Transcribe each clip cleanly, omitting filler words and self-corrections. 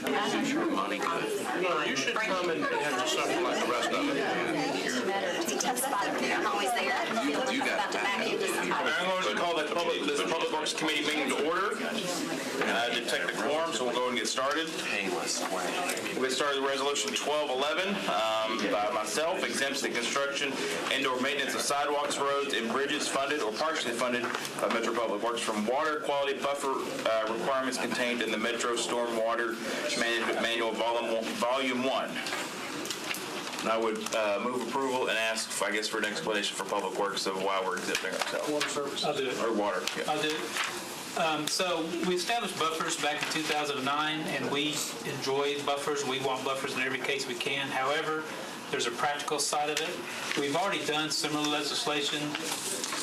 Money. No, you should come and have something like the rest of it. It's a tough spot up there. I'm always there. I feel like I'm about to back into somebody. I'm going to call this Public Works Committee meeting to order. And I detect the quorum, so we'll go and get started. Painless way. We'll get started with Resolution 1211 by myself, exempts the construction and/or maintenance of sidewalks, roads, and bridges funded or partially funded by Metro Public Works from water quality buffer requirements contained in the Metro Stormwater Management Manual Volume 1. And I would move approval and ask, I guess, for an explanation for Public Works of why we're exempting ourselves. Water service. I'll do it. Or water. Yeah. I'll do it. So we established buffers back in 2009, and we enjoy buffers. We want buffers in every case we can. However, there's a practical side of it. We've already done similar legislation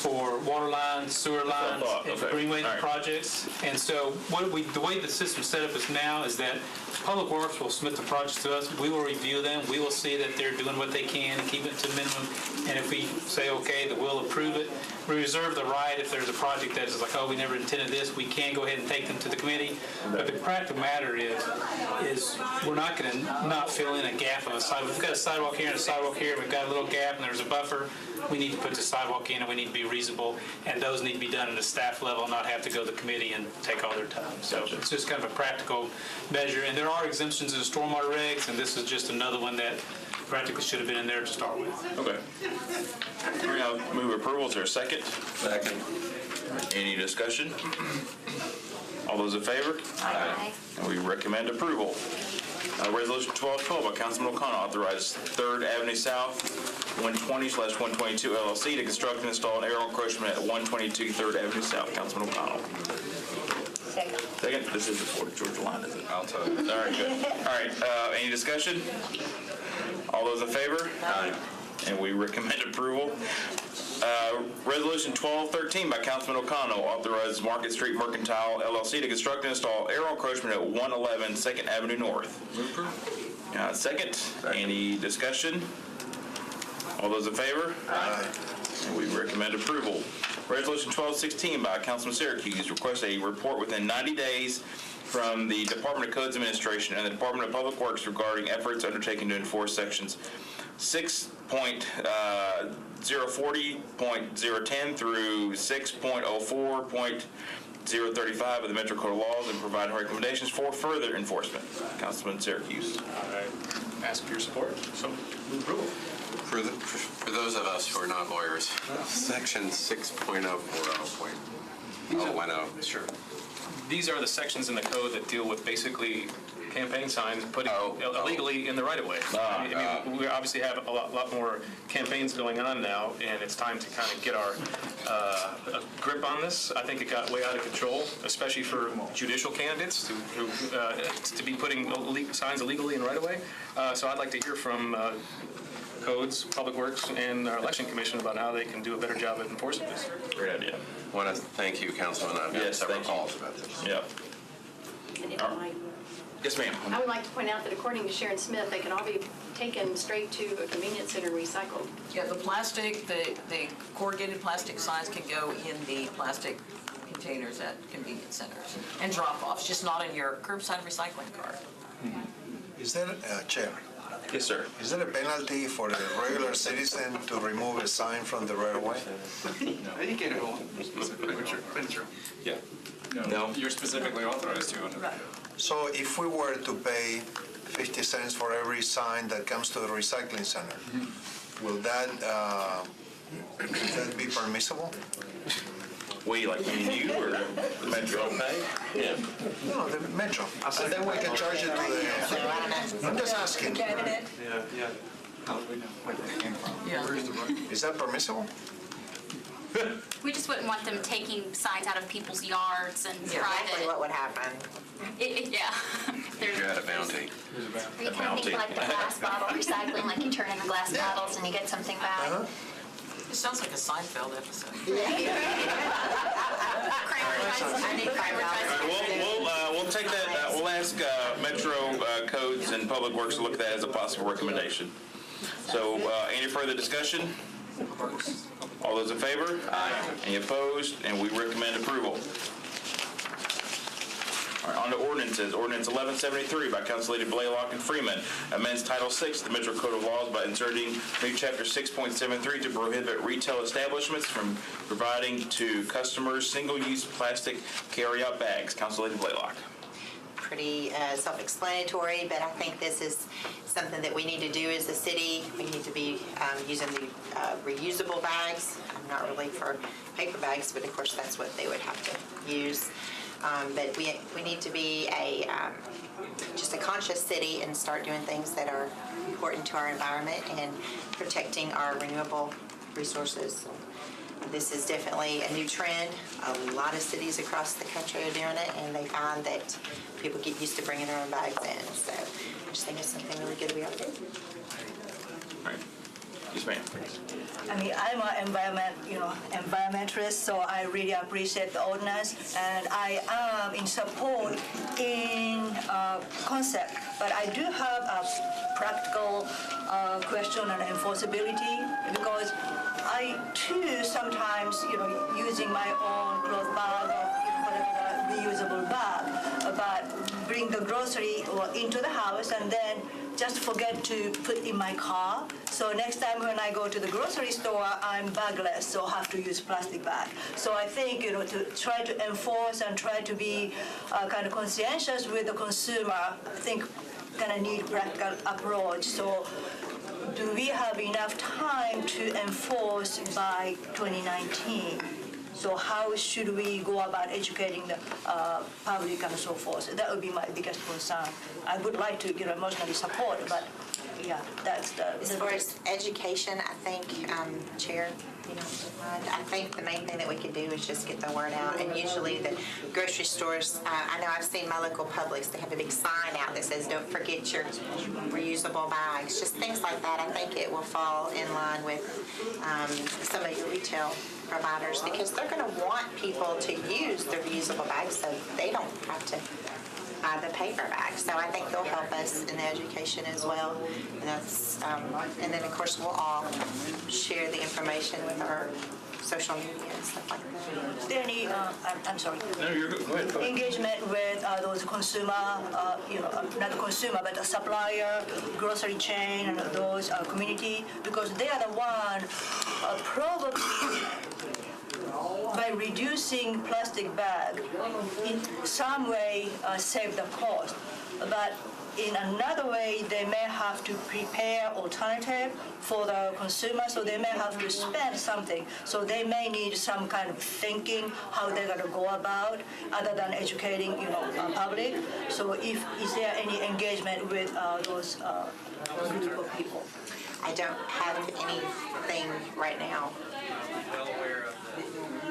for water lines, sewer lines, and greenway projects. And so the way the system set up is now is that Public Works will submit the projects to us. We will review them. We will see that they're doing what they can and keep it to a minimum. And if we say okay, that we'll approve it. We reserve the right if there's a project that is like, oh, we never intended this, we can go ahead and take them to the committee. But the practical matter is we're not going to not fill in a gap of a sidewalk. We've got a sidewalk here and a sidewalk here. We've got a little gap and there's a buffer. We need to put the sidewalk in and we need to be reasonable. And those need to be done at a staff level, not have to go to the committee and take all their time. So it's just kind of a practical measure. And there are exemptions in the stormwater regs, and this is just another one that practically should have been in there to start with. Okay. We're going to move approval. Is there a second? Second. Any discussion? All those in favor? Aye. And we recommend approval. Resolution 1212 by Councilman O'Connell authorizes 3rd Avenue South 120/122 LLC to construct and install an aerial encroachment at 122 3rd Avenue South. Councilman O'Connell. Second. This is the Florida Georgia line, is it? I'll tell you. All right, good. All right, any discussion? All those in favor? Aye. And we recommend approval. Resolution 1213 by Councilman O'Connell authorizes Market Street Mercantile LLC to construct and install aerial encroachment at 111 2nd Avenue North. Second. Any discussion? All those in favor? Aye. And we recommend approval. Resolution 1216 by Councilman Syracuse requests a report within 90 days from the Department of Codes Administration and the Department of Public Works regarding efforts undertaken to enforce sections 6.040.010 through 6.04.035 of the Metro Code of Laws and providing recommendations for further enforcement. Councilman Syracuse. I ask for your support. So move approval. For those of us who are not lawyers, section 6.040.010. Sure. These are the sections in the code that deal with basically campaign signs putting illegally in the right-of-way. We obviously have a lot more campaigns going on now, and it's time to kind of get our grip on this. I think it got way out of control, especially for judicial candidates to be putting signs illegally in right-of-way. So I'd like to hear from Codes, Public Works, and our Election Commission about how they can do a better job at enforcing this. Great idea. I want to thank you, Councilman. I've got several calls about this. Yeah. Yes, ma'am. I would like to point out that according to Sharon Smith, they can all be taken straight to a convenience center and recycled. Yeah, the corrugated plastic signs can go in the plastic containers at convenience centers and drop-offs, just not in your curbside recycling cart. Is there, Chair, Yes, sir. is there a penalty for a regular citizen to remove a sign from the right of way? You can't hold Yeah. No. You're specifically authorized to. So if we were to pay 50 cents for every sign that comes to the recycling center, will that be permissible? We, like me and you, or the Metro pay? Yeah. No, the Metro. And then we can charge it to the, I'm just asking, Cabinet? Yeah. Yeah. is that permissible? We just wouldn't want them taking signs out of people's yards and private. What would happen? Yeah. You had a bounty. Are you kind of thinking like the glass bottle recycling, like you turn in the glass bottles and you get something back? It sounds like a Seinfeld episode. I need Kramer. We'll take that. We'll ask Metro Codes and Public Works to look at that as a possible recommendation. So, any further discussion? All those in favor? Aye. Any opposed? And we recommend approval. All right, on to ordinances. Ordinance 1173 by Council Lady Blaylock and Freeman amends Title VI of the Metro Code of Laws by inserting new Chapter 6.73 to prohibit retail establishments from providing to customers single-use plastic carry-out bags. Council Lady Blaylock. Pretty self-explanatory, but I think this is something that we need to do as a city. We need to be using the reusable bags. I'm not really for paper bags, but of course that's what they would have to use. But we need to be just a conscious city and start doing things that are important to our environment and protecting our renewable resources. This is definitely a new trend. A lot of cities across the country are doing it, and they find that people get used to bringing their own bags in. So I just think it's something really good to be able to do. All right. Yes, ma'am. I mean, I'm an environmentalist, so I really appreciate the ordinance, and I am in support in concept, but I do have a practical question on enforceability, because I too sometimes, using my own cloth bag or whatever reusable bag, but bring the grocery into the house and then just forget to put in my car. So next time when I go to the grocery store, I'm bagless, so have to use plastic bag. So I think, to try to enforce and try to be kind of conscientious with the consumer, I think kind of need practical approach. So do we have enough time to enforce by 2019? So how should we go about educating the public and so forth? That would be my biggest concern. I would like to emotionally support, but yeah, that's the... As far as education, I think, Chair, I think the main thing that we can do is just get the word out. And usually the grocery stores, I know I've seen my local Publix, they have a big sign out that says, don't forget your reusable bags. Just things like that. I think it will fall in line with some of your retail providers, because they're going to want people to use the reusable bags so they don't have to buy the paper bags. So I think they'll help us in the education as well. And that's, and then of course we'll all share the information with our social media and stuff like that. Is there any, I'm sorry. No, you're good. Go ahead. Engagement with those consumer, not consumer, but a supplier, grocery chain, and those community, because they are the one probably by reducing plastic bag, in some way save the cost. But in another way, they may have to prepare alternative for the consumer, so they may have to spend something. So they may need some kind of thinking how they're going to go about, other than educating, public. So is there any engagement with those group of people? I don't have anything right now.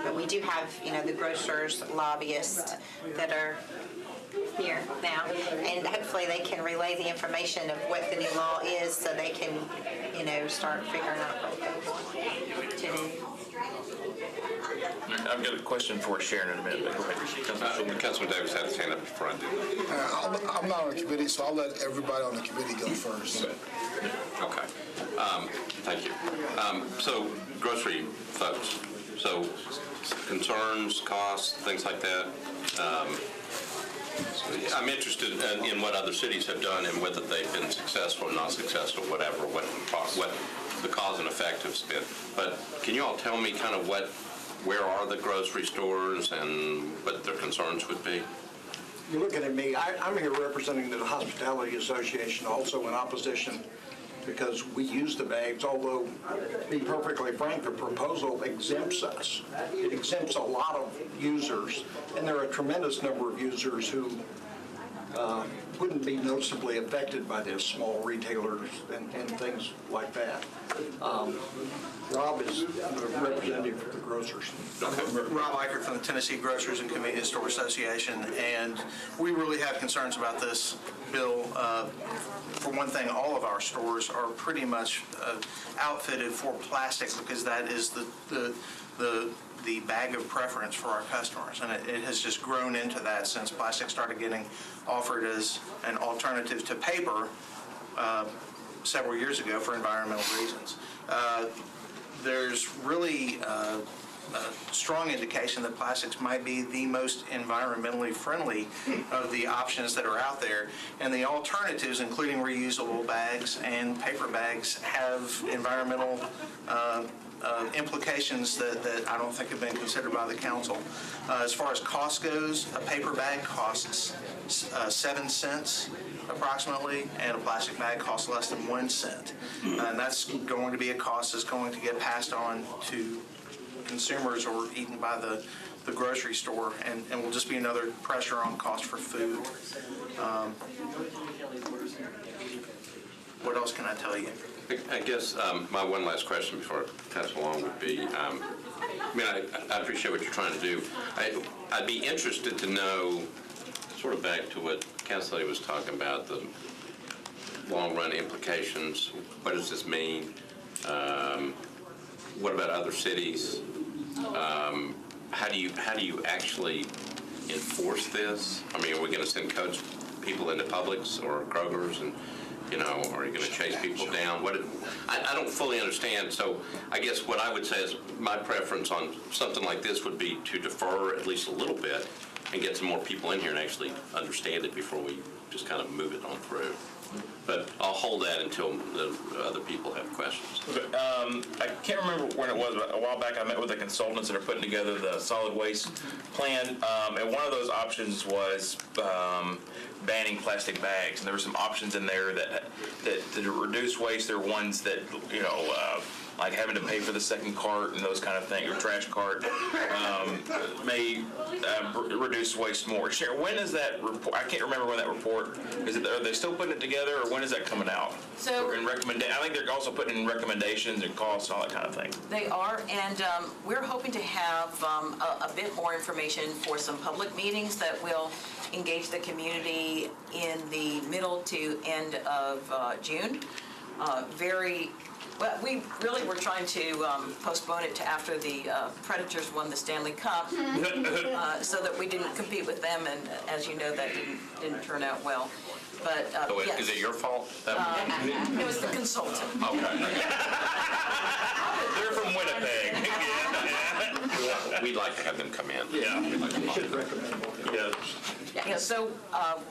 But we do have, the grocers, lobbyists that are here now, and hopefully they can relay the information of what the new law is, so they can, start figuring out what they want to do. I've got a question for Sharon in a minute, but go ahead. Councilman Davis had his hand up in front. I'm not on the committee, so I'll let everybody on the committee go first. Okay. Thank you. So grocery folks, so concerns, costs, things like that. I'm interested in what other cities have done and whether they've been successful or not successful, whatever, what the cause and effect has been. But can you all tell me kind of where are the grocery stores and what their concerns would be? You're looking at me. I'm here representing the Hospitality Association, also in opposition, because we use the bags, although, to be perfectly frank, the proposal exempts us. It exempts a lot of users, and there are a tremendous number of users who wouldn't be noticeably affected by this, small retailers and things like that. Rob is the representative for the grocers. Rob Eichert from the Tennessee Grocers and Convenience Store Association, and we really have concerns about this bill. For one thing, all of our stores are pretty much outfitted for plastic, because that is the bag of preference for our customers, and it has just grown into that since plastic started getting offered as an alternative to paper several years ago for environmental reasons. There's really strong indication that plastics might be the most environmentally friendly of the options that are out there. And the alternatives, including reusable bags and paper bags, have environmental implications that I don't think have been considered by the council. As far as cost goes, a paper bag costs 7 cents approximately, and a plastic bag costs less than 1 cent. And that's going to be a cost that's going to get passed on to consumers or eaten by the grocery store, and will just be another pressure on cost for food. What else can I tell you? I guess my one last question before I pass along would be, I appreciate what you're trying to do. I'd be interested to know, sort of back to what Councilor was talking about, the long-run implications. What does this mean? What about other cities? How do you actually enforce this? I mean, are we going to send codes people into Publix or Kroger's and, are you going to chase people down? I don't fully understand. So I guess what I would say is my preference on something like this would be to defer at least a little bit and get some more people in here and actually understand it before we just kind of move it on through. But I'll hold that until the other people have questions. I can't remember when it was, but a while back I met with the consultants that are putting together the solid waste plan, and one of those options was banning plastic bags. And there were some options in there that to reduce waste. There are ones that, like having to pay for the second cart and those kind of things, or trash cart, may reduce waste more. Sharon, when is that report? I can't remember when that report, are they still putting it together, or when is that coming out? So, I think they're also putting in recommendations and costs and all that kind of thing. they are, and we're hoping to have a bit more information for some public meetings that will engage the community in the middle to end of June. Well, we really were trying to postpone it to after the Predators won the Stanley Cup, so that we didn't compete with them, and as you know, that didn't turn out well. But yes. Is it your fault? It was the consultant. Okay. They're from Winnipeg. We'd like to have them come in. Yeah. We'd like to talk to them. Yeah. Yeah, so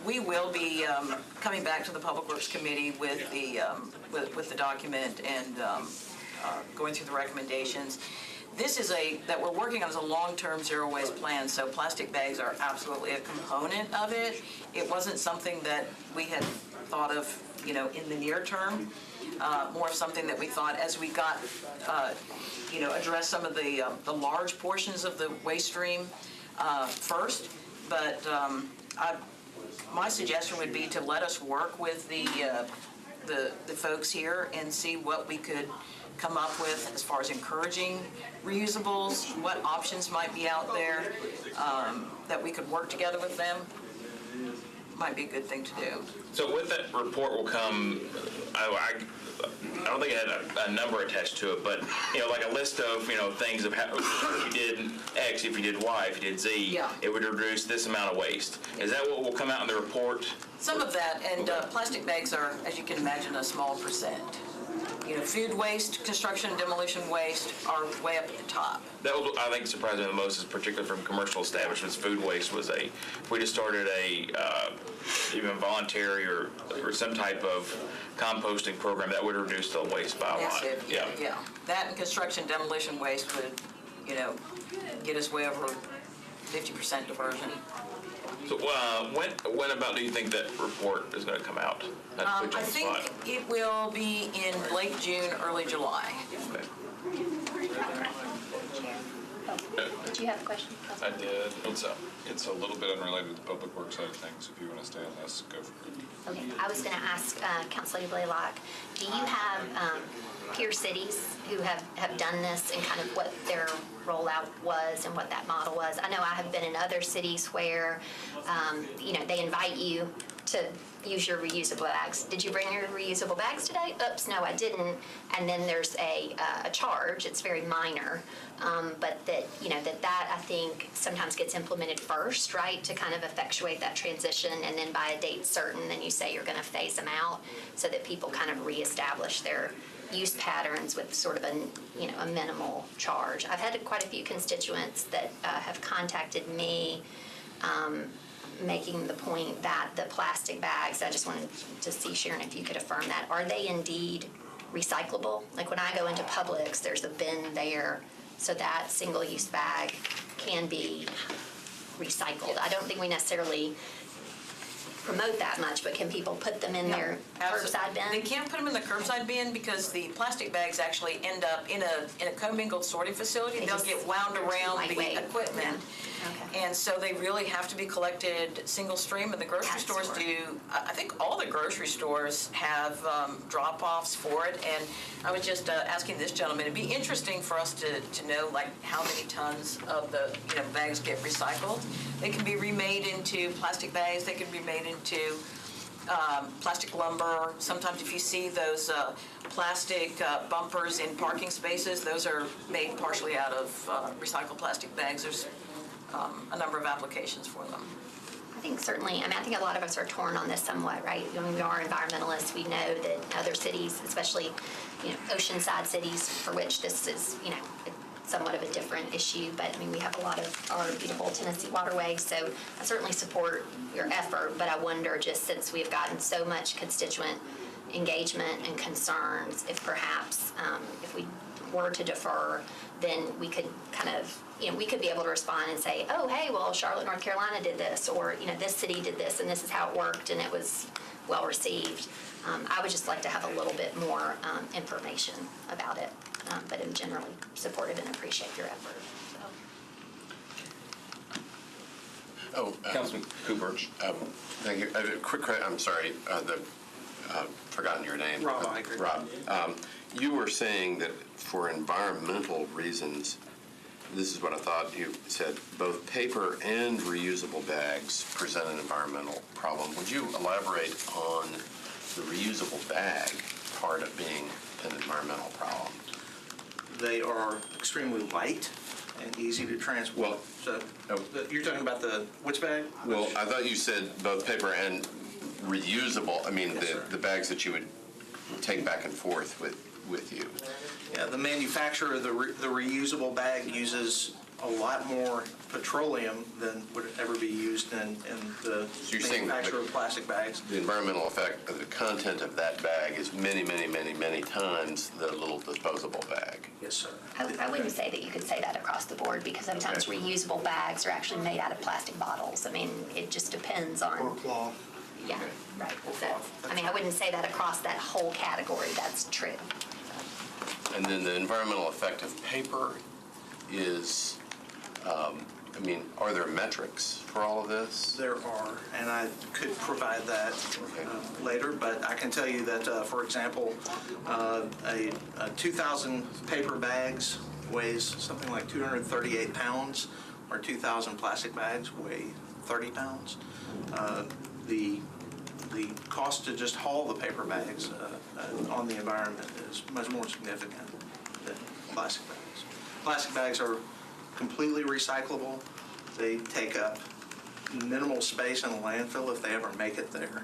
we will be coming back to the Public Works Committee with the document and going through the recommendations. This is that we're working on as a long-term zero waste plan, so plastic bags are absolutely a component of it. It wasn't something that we had thought of, in the near term. More of something that we thought as we got, address some of the large portions of the waste stream first. But my suggestion would be to let us work with the folks here and see what we could come up with as far as encouraging reusables, what options might be out there that we could work together with them. Might be a good thing to do. So with that report will come, I don't think it had a number attached to it, but, like a list of, things of how, if you did X, if you did Y, if you did Z, Yeah. it would reduce this amount of waste. Is that what will come out in the report? Some of that, and plastic bags are, as you can imagine, a small percent. Food waste, construction, demolition waste are way up at the top. That was, I think, surprised me the most, is particularly from commercial establishments. Food waste was if we just started even voluntary or some type of composting program, that would reduce the waste by a lot. Massive, yeah. That and construction, demolition waste would, get us way over 50% diversion. So when about do you think that report is going to come out? I think it will be in late June, early July. Okay. Did you have a question? I did. It's a little bit unrelated to the public works side of things. If you want to stay on this, go for it. Okay, I was going to ask Councilor Blaylock, do you have peer cities who have done this and kind of what their rollout was and what that model was? I know I have been in other cities where, they invite you to use your reusable bags. Did you bring your reusable bags today? Oops, no, I didn't. And then there's a charge. It's very minor, but that I think sometimes gets implemented first, right, to kind of effectuate that transition, and then by a date certain, then you say you're going to phase them out so that people kind of reestablish their use patterns with sort of a minimal charge. I've had quite a few constituents that have contacted me making the point that the plastic bags, I just wanted to see, Sharon, if you could affirm that, are they indeed recyclable? Like when I go into Publix, there's a bin there, so that single-use bag can be recycled. I don't think we necessarily promote that much, but can people put them in their curbside bin? They can't put them in the curbside bin because the plastic bags actually end up in a commingled sorting facility. They'll get wound around the equipment. Okay. And so they really have to be collected single stream, and the grocery stores do. I think all the grocery stores have drop-offs for it. And I was just asking this gentleman, it'd be interesting for us to know like how many tons of the bags get recycled. They can be remade into plastic bags. They can be made into plastic lumber. Sometimes if you see those plastic bumpers in parking spaces, those are made partially out of recycled plastic bags. There's a number of applications for them. I think certainly, I think a lot of us are torn on this somewhat, right? I mean, we are environmentalists. We know that other cities, especially, oceanside cities for which this is, somewhat of a different issue, but I mean, we have a lot of our beautiful Tennessee waterways, so I certainly support your effort, but I wonder, just since we've gotten so much constituent engagement and concerns, if perhaps, if we were to defer, then we could kind of, we could be able to respond and say, oh, hey, well, Charlotte, North Carolina did this, or, this city did this, and this is how it worked, and it was well received. I would just like to have a little bit more information about it, but I'm generally supportive and appreciate your effort. Councilman Cooper. Thank you. Quick, I'm sorry, forgotten your name. Rob Iker. Rob, you were saying that for environmental reasons, this is what I thought you said, both paper and reusable bags present an environmental problem. Would you elaborate on the reusable bag part of being an environmental problem? They are extremely light and easy to transport. You're talking about which bag? Well, I thought you said both paper and reusable. I mean, Yes, the bags that you would take back and forth with you. Yeah, the manufacturer of the reusable bag uses a lot more petroleum than would ever be used in the manufacture of plastic bags. The environmental effect of the content of that bag is many, many, many, many times the little disposable bag. Yes, sir. I wouldn't say that you could say that across the board, because sometimes reusable bags are actually made out of plastic bottles. I mean, it just depends on. Or cloth. Yeah, right. So, I wouldn't say that across that whole category. That's true. And then the environmental effect of paper is, are there metrics for all of this? There are, and I could provide that later, but I can tell you that, for example, a 2,000 paper bags weighs something like 238 pounds, or 2,000 plastic bags weigh 30 pounds. The cost to just haul the paper bags on the environment is much more significant than plastic bags. Plastic bags are completely recyclable. They take up minimal space in a landfill if they ever make it there,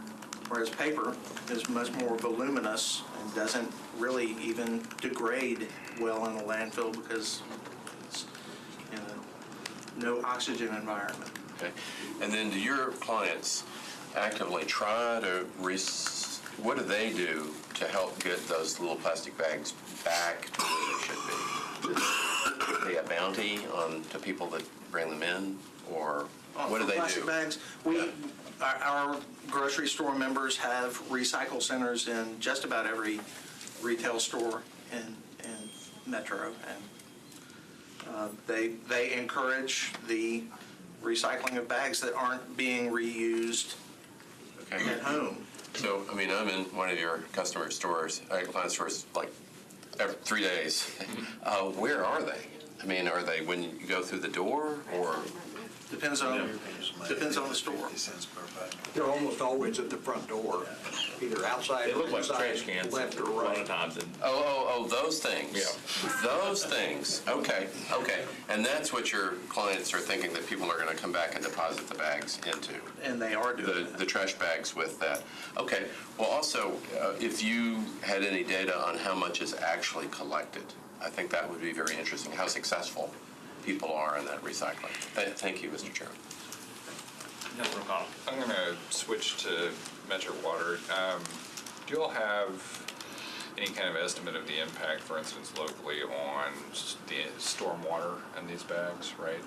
whereas paper is much more voluminous and doesn't really even degrade well in a landfill because it's in a no oxygen environment. Okay. And then do your clients actively try to, what do they do to help get those little plastic bags back to where they should be? Do they a bounty to people that bring them in, or what do they do? Plastic bags, our grocery store members have recycle centers in just about every retail store in Metro, and they encourage the recycling of bags that aren't being reused at home. So, I'm in one of your customer stores, client stores, like every 3 days. Where are they? Are they when you go through the door, or? Depends on the store. They're almost always at the front door. either outside They or look like inside, trash cans left or a lot right. of times. And Oh, those things. Yeah. Those things. Okay. And that's what your clients are thinking, that people are going to come back and deposit the bags into. And they are doing The trash bags with that. Okay. Well, also, if you had any data on how much is actually collected, I think that would be very interesting, how successful people are in that recycling. Thank you, Mr. Chairman. Councilor O'Connell. I'm going to switch to Metro Water. Do you all have any kind of estimate of the impact, for instance, locally on the storm water in these bags, right?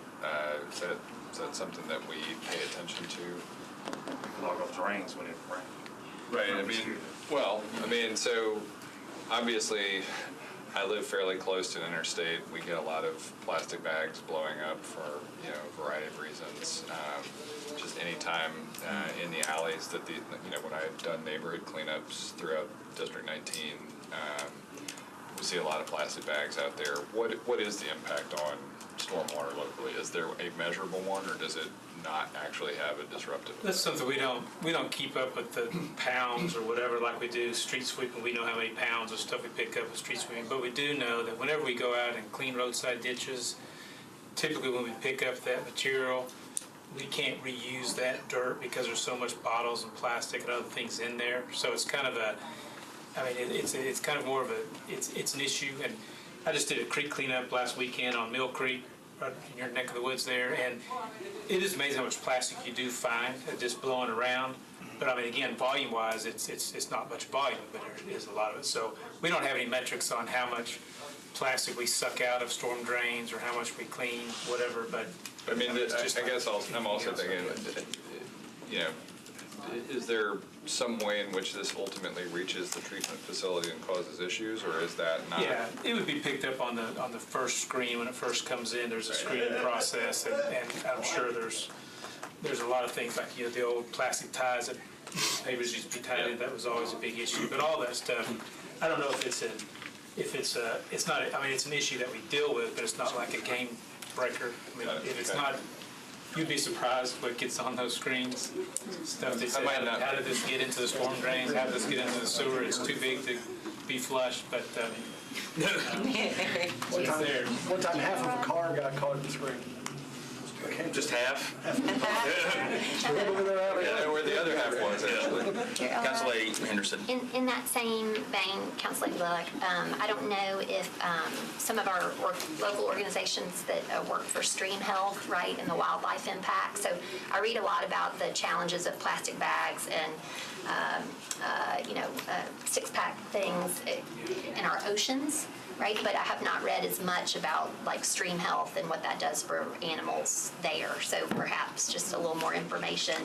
Is that something that we pay attention to? Log off drains when it rains. Right, so obviously, I live fairly close to an interstate. We get a lot of plastic bags blowing up for, a variety of reasons. Just any time in the alleys that when I've done neighborhood cleanups throughout District 19, we see a lot of plastic bags out there. What is the impact on stormwater locally? Is there a measurable one, or does it not actually have a disruptive effect? That's something we don't keep up with the pounds or whatever like we do street sweeping. We know how many pounds of stuff we pick up with street sweeping, but we do know that whenever we go out and clean roadside ditches, typically when we pick up that material, we can't reuse that dirt because there's so much bottles and plastic and other things in there. So it's kind of it's kind of more of it's an issue. And I just did a creek cleanup last weekend on Mill Creek, right in your neck of the woods there, and it is amazing how much plastic you do find just blowing around. But again, volume-wise, it's not much volume, but there is a lot of it. So we don't have any metrics on how much plastic we suck out of storm drains or how much we clean, whatever. But I guess I'm also thinking, is there some way in which this ultimately reaches the treatment facility and causes issues, or is that not? Yeah, it would be picked up on the first screen when it first comes in. There's a screening process, and I'm sure there's a lot of things like the old plastic ties that papers used to be tied in. That was always a big issue. But all that stuff, I don't know if it's not. It's an issue that we deal with, but it's not like a game breaker. If it's not. You'd be surprised what gets on those screens. Stuff they say, how did this get into the storm drains? How did this get into the sewer? It's too big to be flushed, but it's there. One time, half of a car got caught in the screen. Just half? Where the other half was, actually. Councilor Henderson. In that same vein, Councilor Luck, I don't know if some of our local organizations that work for stream health, right, and the wildlife impact. So I read a lot about the challenges of plastic bags and six-pack things in our oceans, right? But I have not read as much about like stream health and what that does for animals there. So perhaps just a little more information.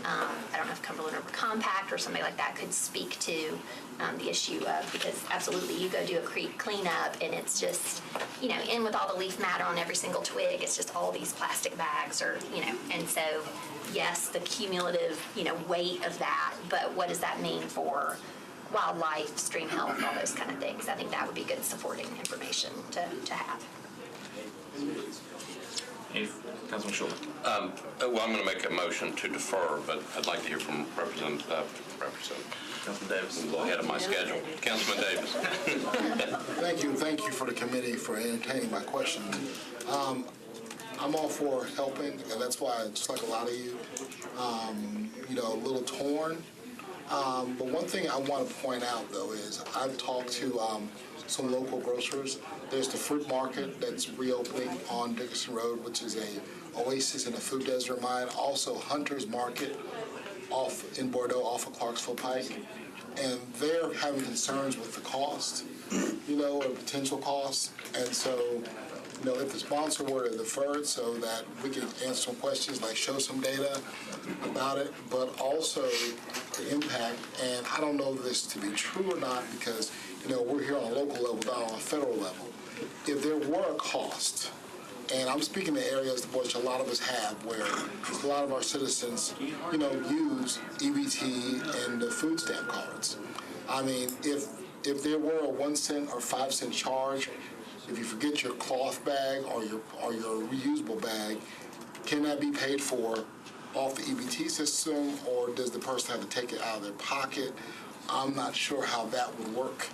I don't know if Cumberland River Compact or something like that could speak to the issue of, because absolutely you go do a creek cleanup and it's just, in with all the leaf matter on every single twig, it's just all these plastic bags and so yes, the cumulative, weight of that, but what does that mean for wildlife, stream health, all those kind of things? I think that would be good supporting information to have. Councilman Schulman. I'm going to make a motion to defer, but I'd like to hear from Representative Councilman Davis. I'm a little ahead of my schedule. Councilman Davis. Thank you for the committee for entertaining my question. I'm all for helping, and that's why, just like a lot of you, a little torn. But one thing I want to point out, though, is I've talked to some local grocers. There's the fruit market that's reopening on Dickerson Road, which is a oasis in a food desert mine. Also, Hunter's Market in Bordeaux off of Clarksville Pike. And they're having concerns with the cost, or potential costs. And so, if the sponsor were to defer it so that we can answer some questions, like show some data about it, but also the impact. And I don't know this to be true or not because, we're here on a local level, not on a federal level. If there were a cost, and I'm speaking to areas which a lot of us have, where a lot of our citizens, use EBT and the food stamp cards. If there were a 1 cent or 5 cent charge, if you forget your cloth bag or your reusable bag, can that be paid for off the EBT system, or does the person have to take it out of their pocket? I'm not sure how that would work,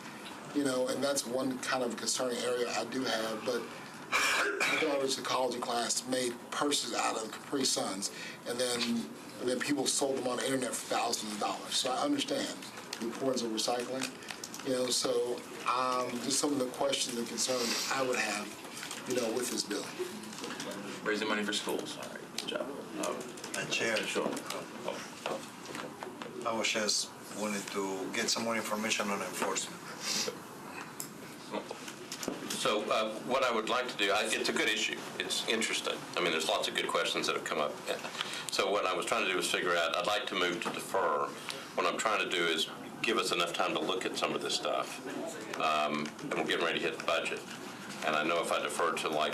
and that's one kind of concerning area I do have. But my daughter's psychology class made purses out of Capri Suns, and then people sold them on the internet for thousands of dollars. So I understand the importance of recycling, so just some of the questions and concerns I would have, with this bill. Raising money for schools. All right, good job. Chair, Sure. I was just wanted to get some more information on enforcement. So what I would like to do, it's a good issue. It's interesting. I mean, there's lots of good questions that have come up. So what I was trying to do is figure out, I'd like to move to defer. What I'm trying to do is give us enough time to look at some of this stuff. And we're getting ready to hit the budget. And I know if I defer to like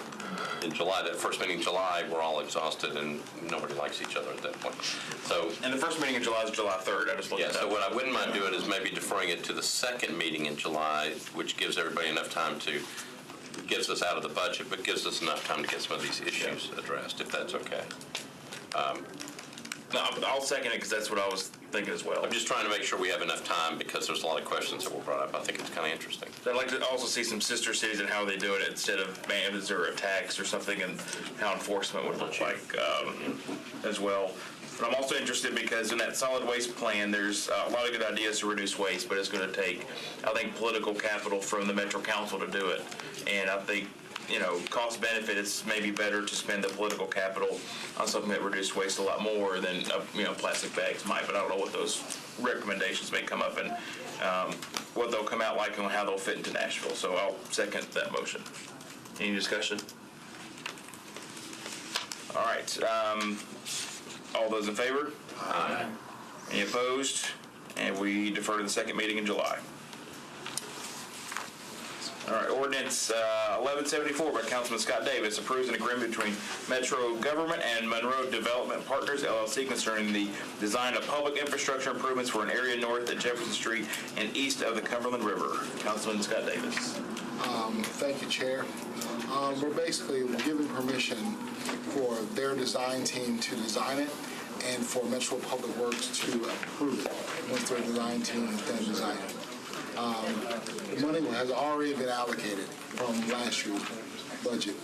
in July, that first meeting in July, we're all exhausted and nobody likes each other at that point. So, And the first meeting in July is July 3rd. I just looked yeah, it up. so what I wouldn't mind doing is maybe deferring it to the second meeting in July, which gives everybody enough time to, gets us out of the budget, but gives us enough time to get some of these issues addressed, if that's okay. No, I'll second it because that's what I was thinking as well. I'm just trying to make sure we have enough time because there's a lot of questions that were brought up. I think it's kind of interesting. I'd like to also see some sister cities and how they do it instead of bans or attacks or something, and how enforcement would look like as well. But I'm also interested because in that solid waste plan, there's a lot of good ideas to reduce waste, but it's going to take, I think, political capital from the Metro Council to do it. And I think, cost benefit, it's maybe better to spend the political capital on something that reduces waste a lot more than, plastic bags might. But I don't know what those recommendations may come up and what they'll come out like and how they'll fit into Nashville. So I'll second that motion. Any discussion? All right. All those in favor? Aye. Any opposed? And we defer to the second meeting in July. All right, ordinance 1174 by Councilman Scott Davis approves an agreement between Metro Government and Monroe Development Partners, LLC, concerning the design of public infrastructure improvements for an area north at Jefferson Street and east of the Cumberland River. Councilman Scott Davis. Thank you, Chair. We're basically giving permission for their design team to design it and for Metro Public Works to approve it once their design team has done designing it. The money has already been allocated from last year's budget,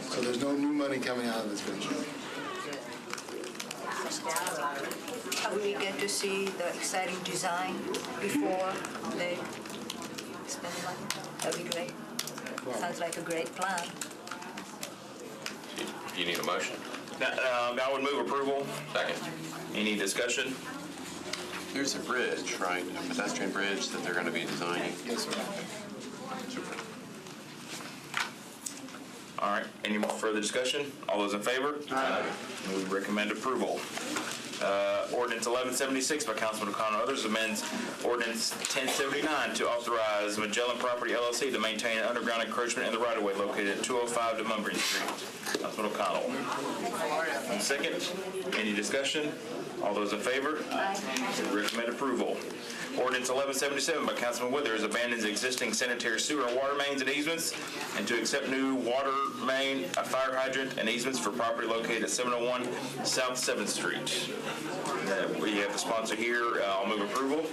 so there's no new money coming out of this budget. We get to see the exciting design before they spend the money. That'd be great. Sounds like a great plan. You need a motion? I would move approval. Second. Any discussion? There's a bridge, right? A pedestrian bridge that they're going to be designing. Yes, sir. Super. All right, any more further discussion? All those in favor? Aye. We recommend approval. Ordinance 1176 by Councilman O'Connell. Others amends Ordinance 1079 to authorize Magellan Property LLC to maintain an underground encroachment in the right-of-way located at 205 to Mungreen Street. Councilman O'Connell. Second. Any discussion? All those in favor? Aye. We recommend approval. Ordinance 1177 by Councilman Withers abandons existing sanitary sewer and water mains and easements and to accept new water main, a fire hydrant, and easements for property located at 701 South 7th Street. We have the sponsor here. I'll move approval.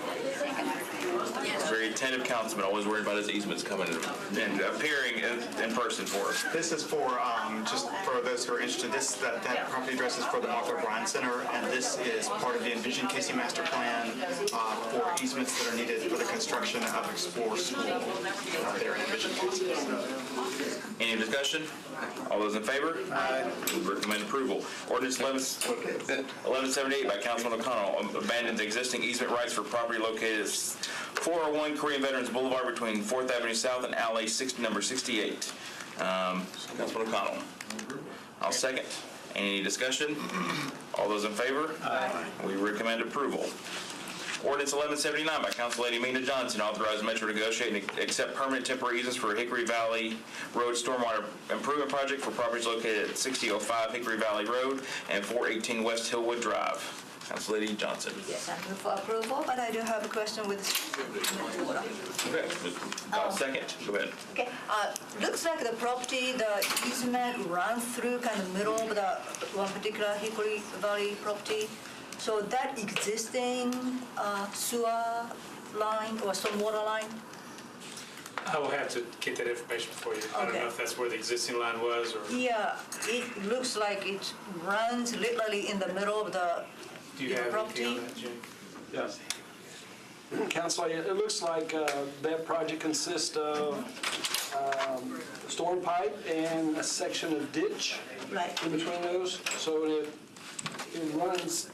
Very attentive councilman, always worried about his easements coming and appearing in person for us. This is for, just for those who are interested, that property address is for the Martha O'Brien Center, and this is part of the Envision Casey Master Plan for easements that are needed for the construction of Explore School there in Envision Casey. Any discussion? All those in favor? Aye. We recommend approval. Ordinance 1178 by Councilman O'Connell abandons existing easement rights for property located at 401 Korean Veterans Boulevard between 4th Avenue South and Alley number 68. Councilman O'Connell. I'll second. Any discussion? All those in favor? Aye. We recommend approval. Ordinance 1179 by Council Lady Mina Johnson authorized Metro to negotiate and accept permanent temporary easements for Hickory Valley Road Stormwater Improvement Project for properties located at 6005 Hickory Valley Road and 418 West Hillwood Drive. Councilor Johnson. Yes, I move for approval, but I do have a question with Okay, second, go ahead. Okay, looks like the property, the easement runs through kind of middle of the one particular Hickory Valley property. So that existing sewer line or stormwater line? I will have to get that information for you. I don't Okay. know if that's where the existing line was or. Yeah, it looks like it runs literally in the middle of the Do you have property. anything on that, Jay? Yes. Councilor, it looks like that project consists of storm pipe and a section of ditch Right. in between those. So it runs,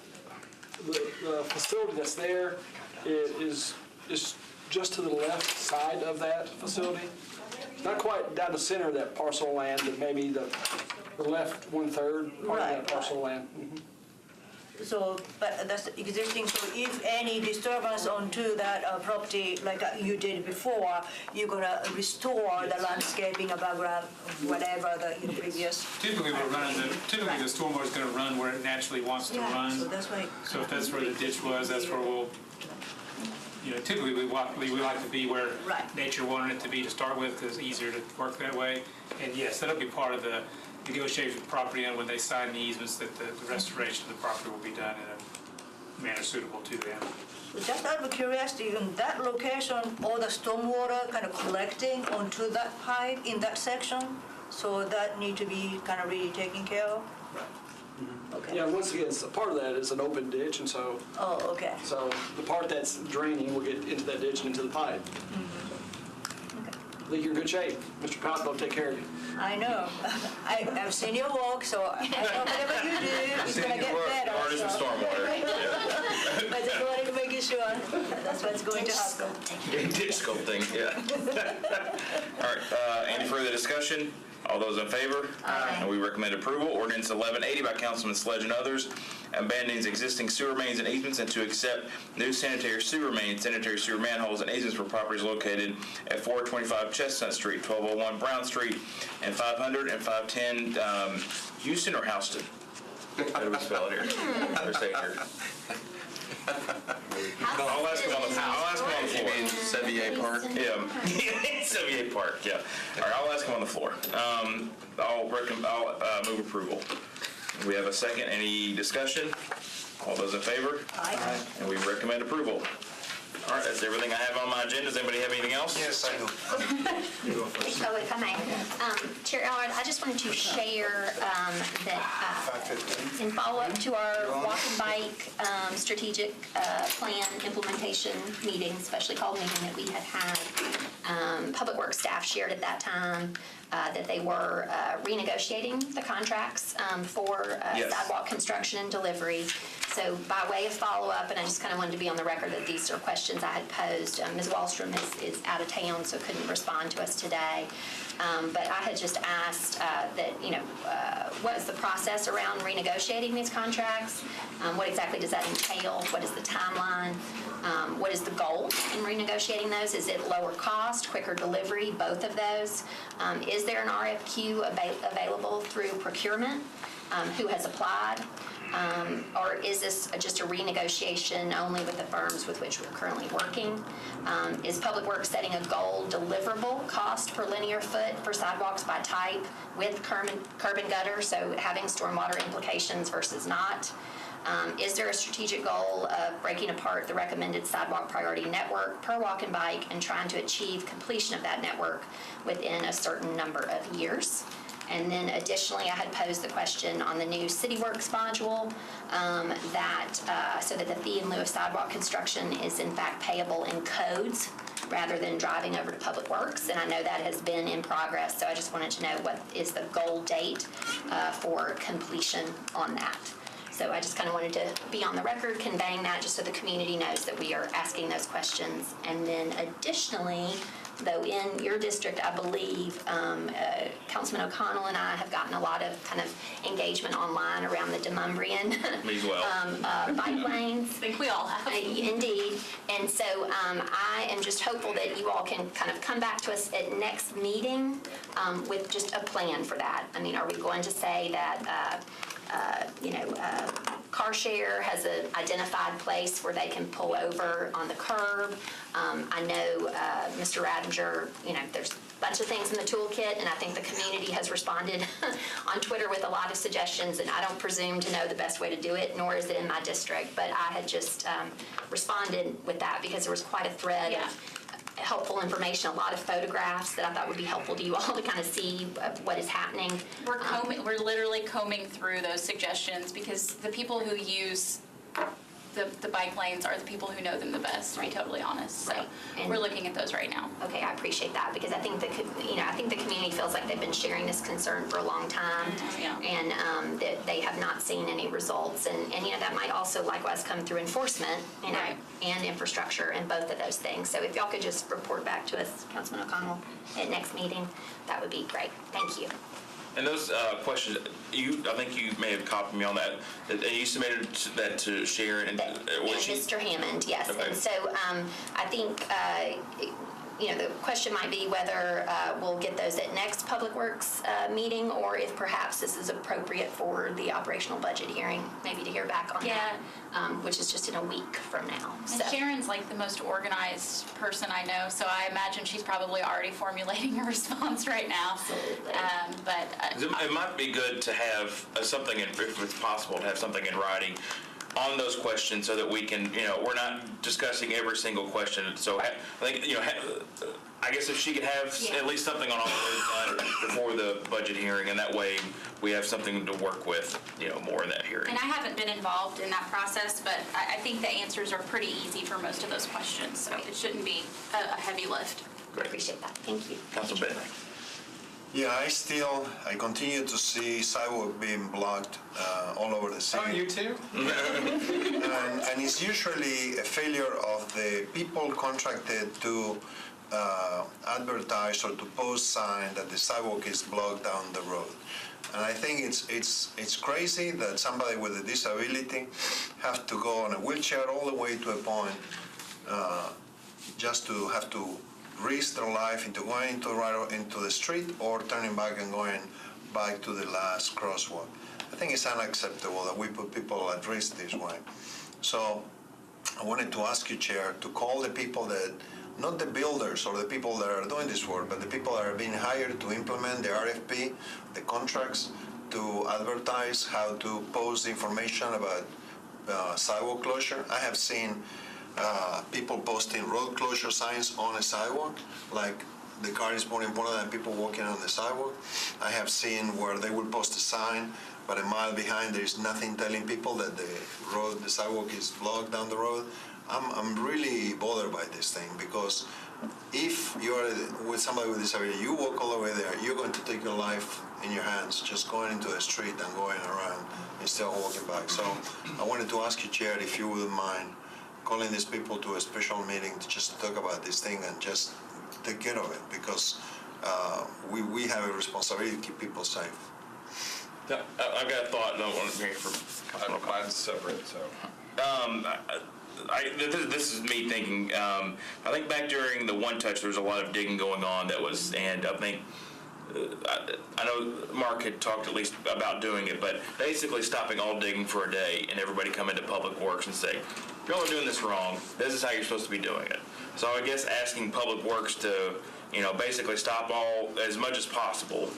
the facility that's there is just to the left side of that facility. Not quite down the center of that parcel of land, but maybe the left 1/3 part of that parcel of land. Mhm. So, but that's existing, so if any disturbance onto that property, like you did before, you're gonna restore the landscaping above ground, whatever the previous. Typically, the stormwater is going to run where it naturally wants to Yeah, run. so that's why. So if that's where the ditch was, that's where we'll, typically we like to be where Right. nature wanted it to be to start with, because it's easier to work that way. And yes, that'll be part of the negotiations with property owners when they sign the easements, that the restoration of the property will be done in a manner suitable to them. Just out of curiosity, in that location, all the stormwater kind of collecting onto that pipe in that section, so that need to be kind of really taken care of? Okay. Yeah, once again, part of that is an open ditch, and so Oh, okay. the part that's draining will get into that ditch and into the pipe. I think you're in good shape. Mr. Cosgrove will take care of you. I know. I've seen your walk, so I know whatever you do, it's gonna get better. Artist with so. stormwater. I just wanted to make sure that's what's going to happen. Ditch sculpting, yeah. All right, any further discussion? All those in favor? Aye. And we recommend approval. Ordinance 1180 by Councilman Sledge and others, abandoning existing sewer mains and easements and to accept new sanitary sewer mains, sanitary sewer manholes, and easements for properties located at 425 Chestnut Street, 1201 Brown Street, and 500 and 510 Houston or Houston? How do we spell it here? Or say it here? I'll ask him on the floor. You mean Sevier Park? Yeah, Sevier Park, yeah. All right, I'll ask him on the floor. I'll move approval. We have a second. Any discussion? All those in favor? Aye. And we recommend approval. All right, that's everything I have on my agenda. Does anybody have anything else? Yes, I do. Oh, if I may. Chair Allard, I just wanted to share that in follow-up to our walk and bike strategic plan implementation meeting, specially called meeting that we had, Public Works staff shared at that time that they were renegotiating the contracts for Yes. sidewalk construction and delivery. So by way of follow-up, and I just kind of wanted to be on the record that these are questions I had posed. Ms. Wallstrom is out of town, so couldn't respond to us today. But I had just asked that, what is the process around renegotiating these contracts? What exactly does that entail? What is the timeline? What is the goal in renegotiating those? Is it lower cost, quicker delivery, both of those? Is there an RFQ available through procurement? Who has applied? Or is this just a renegotiation only with the firms with which we're currently working? Is Public Works setting a goal deliverable cost per linear foot for sidewalks by type with curb and gutter, so having stormwater implications versus not? Is there a strategic goal of breaking apart the recommended sidewalk priority network per walk and bike and trying to achieve completion of that network within a certain number of years? And then additionally, I had posed the question on the new CityWorks module so that the fee in lieu of sidewalk construction is in fact payable in codes rather than driving over to Public Works. And I know that has been in progress, so I just wanted to know what is the goal date for completion on that. So I just kind of wanted to be on the record conveying that just so the community knows that we are asking those questions. And then additionally, though in your district, I believe Councilman O'Connell and I have gotten a lot of kind of engagement online around the Demumbrian Me as well. bike lanes. I think we all have. Indeed. And so I am just hopeful that you all can kind of come back to us at next meeting with just a plan for that. I mean, are we going to say that car share has an identified place where they can pull over on the curb. I know Mr. Radinger, there's a bunch of things in the toolkit, and I think the community has responded on Twitter with a lot of suggestions, and I don't presume to know the best way to do it, nor is it in my district, but I had just responded with that because there was quite a thread of helpful information, a lot of photographs that I thought would be helpful to you all to kind of see what is happening. We're literally combing through those suggestions because the people who use the bike lanes are the people who know them the best, to be totally honest. So we're looking at those right now. Okay, I appreciate that because I think I think the community feels like they've been sharing this concern for a long time, and that they have not seen any results, and that might also likewise come through enforcement, and infrastructure, and both of those things. So if y'all could just report back to us, Councilman O'Connell, at next meeting, that would be great. Thank you. And those questions, I think you may have copied me on that. You submitted that to Sharon and Mr. Hammond, yes. Okay. And so I think the question might be whether we'll get those at next Public Works meeting, or if perhaps this is appropriate for the operational budget hearing, maybe to hear back on that, which is just in a week from now. And Sharon's like the most organized person I know, so I imagine she's probably already formulating a response right now. Absolutely. It might be good to have something, if it's possible, to have something in writing on those questions so that we can, we're not discussing every single question. So I think, I guess if she could have at least something on all of those done before the budget hearing, and that way we have something to work with, more in that hearing. And I haven't been involved in that process, but I think the answers are pretty easy for most of those questions, so it shouldn't be a heavy lift. Great. I appreciate that. Thank you. Council Bennett. Yeah, I continue to see sidewalk being blocked all over the city. Oh, you too? And it's usually a failure of the people contracted to advertise or to post sign that the sidewalk is blocked down the road. And I think it's crazy that somebody with a disability have to go on a wheelchair all the way to a point just to have to risk their life into going into the street or turning back and going back to the last crosswalk. I think it's unacceptable that we put people at risk this way. So I wanted to ask you, Chair, to call the people that, not the builders or the people that are doing this work, but the people that are being hired to implement the RFP, the contracts, to advertise how to post information about sidewalk closure. I have seen people posting road closure signs on a sidewalk, like the car is more important than people walking on the sidewalk. I have seen where they will post a sign, but a mile behind there is nothing telling people that the sidewalk is blocked down the road. I'm really bothered by this thing, because if you are with somebody with disability, you walk all the way there, you're going to take your life in your hands just going into the street and going around instead of walking back. So I wanted to ask you, Chair, if you wouldn't mind calling these people to a special meeting to just talk about this thing and just take care of it, because we have a responsibility to keep people safe. I've got a thought, and I want to hear from Mine's separate, so. This is me thinking. I think back during the One Touch, there was a lot of digging going on and I think, I know Mark had talked at least about doing it, but basically stopping all digging for a day and everybody come into Public Works and say, y'all are doing this wrong. This is how you're supposed to be doing it. So I guess asking Public Works to, basically stop all as much as possible.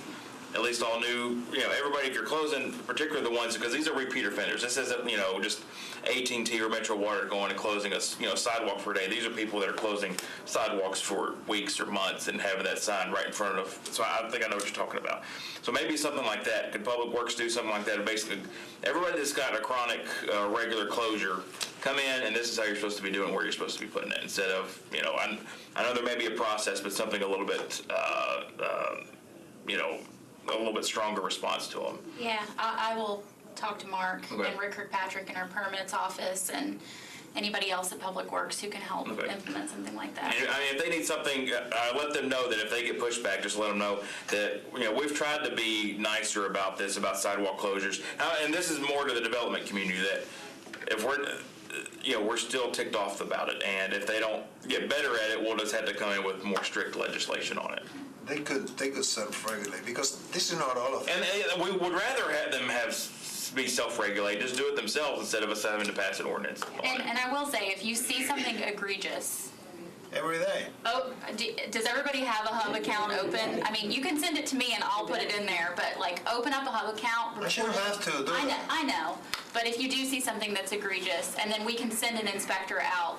At least all new, everybody, if you're closing, particularly the ones, because these are repeat offenders. This isn't, just AT&T or Metro Water going and closing a, sidewalk for a day. These are people that are closing sidewalks for weeks or months and having that sign right in front of. So I think I know what you're talking about. So maybe something like that. Could Public Works do something like that? Basically, everybody that's got a chronic, regular closure, come in and this is how you're supposed to be doing, where you're supposed to be putting it. Instead of, I know there may be a process, but something a little bit, a little bit stronger response to them. Yeah, I will talk to Mark Okay. and Rick Kirkpatrick in our permits office and anybody else at Public Works who can help implement something like that. If they need something, let them know that if they get pushback, just let them know that, we've tried to be nicer about this, about sidewalk closures. And this is more to the development community, that if we're still ticked off about it. And if they don't get better at it, we'll just have to come in with more strict legislation on it. They could self-regulate, because this is not all of it. And we would rather have them have be self-regulated, just do it themselves instead of us having to pass an ordinance. And I will say, if you see something egregious, Every day. oh, does everybody have a Hub account open? I mean, you can send it to me and I'll put it in there, but like, open up a Hub account. I shouldn't have to do that. I know, but if you do see something that's egregious, and then we can send an inspector out.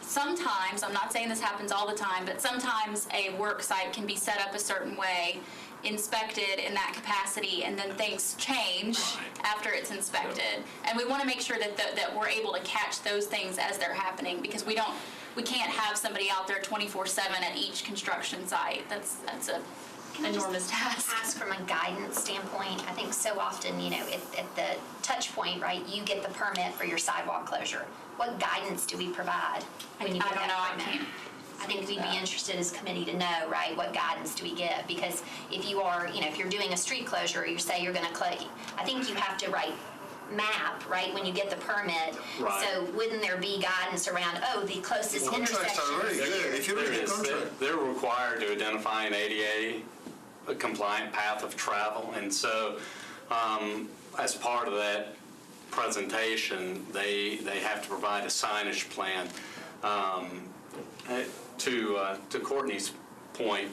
Sometimes, I'm not saying this happens all the time, but sometimes a work site can be set up a certain way, inspected in that capacity, and then things change after it's inspected. And we want to make sure that we're able to catch those things as they're happening, because we can't have somebody out there 24/7 at each construction site. That's a enormous task. Ask from a guidance standpoint, I think so often, you know, at the touch point, right, you get the permit for your sidewalk closure. What guidance do we provide when you get that permit? I think we'd be interested as a committee to know, right, what guidance do we give? Because if you are, you know, if you're doing a street closure, or you say you're gonna close, I think you have to write map, right, when you get the permit. Right. So wouldn't there be guidance around, oh, the closest intersection? If you read the contract. They're required to identify an ADA compliant path of travel, and so as part of that presentation, they have to provide a signage plan. To Courtney's point,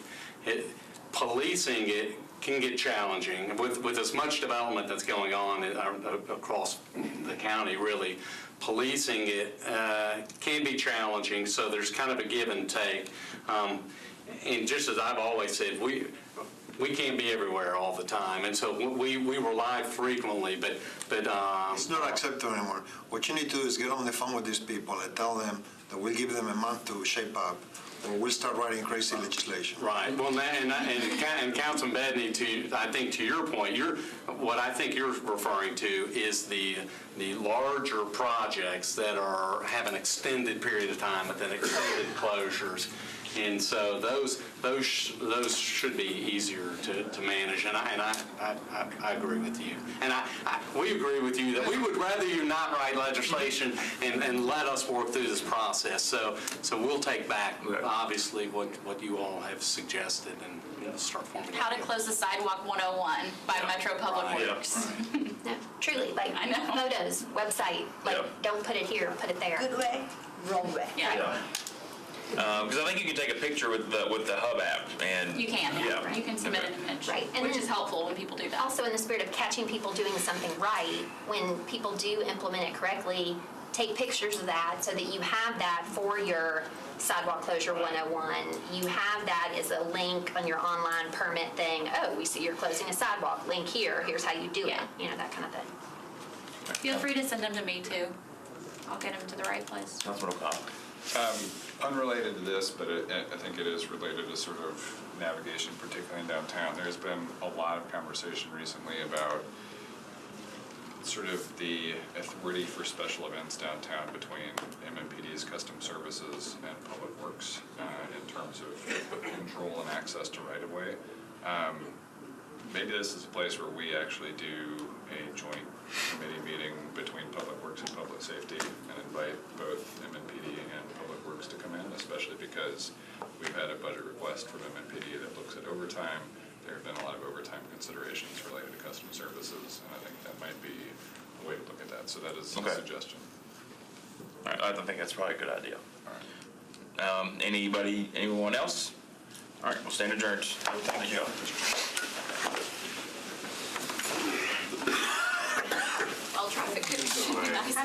policing it can get challenging. With as much development that's going on across the county, really, policing it can be challenging, so there's kind of a give and take. And just as I've always said, we can't be everywhere all the time, and so we rely frequently, but It's not acceptable anymore. What you need to do is get on the phone with these people and tell them that we'll give them a month to shape up, or we'll start writing crazy legislation. Right. Well, and Councilman Bedney, I think to your point, what I think you're referring to is the larger projects that have an extended period of time with extended closures. And so those should be easier to manage, and I agree with you. And we agree with you that we would rather you not write legislation and let us work through this process. So we'll take back, obviously, what you all have suggested and start forming. How to close the sidewalk 101 by Metro Public Works. No, truly, like, I know. photos, website, like, don't put it here, put it there. Good way, wrong way. Yeah. Because I think you can take a picture with the Hub app, and You can. Yeah. You can submit an image, Right, and which then- is helpful when people do that. Also, in the spirit of catching people doing something right, when people do implement it correctly, take pictures of that so that you have that for your sidewalk closure 101. You have that as a link on your online permit thing. Oh, we see you're closing a sidewalk, link here, here's how you do it, you know, that kind of thing. Feel free to send them to me too. I'll get them to the right place. Councilman O'Connell. Unrelated to this, but I think it is related to sort of navigation, particularly in downtown. There's been a lot of conversation recently about sort of the authority for special events downtown between MMPD's custom services and Public Works in terms of control and access to right-of-way. Maybe this is a place where we actually do a joint committee meeting between Public Works and Public Safety and invite both MMPD and Public Works to come in, especially because we've had a budget request from MMPD that looks at overtime. There have been a lot of overtime considerations related to custom services, and I think that might be a way to look at that. So that is a suggestion. All right, I think that's probably a good idea. All right. Anyone else? All right, we'll stand adjourned. Thank you. All traffic could be nice.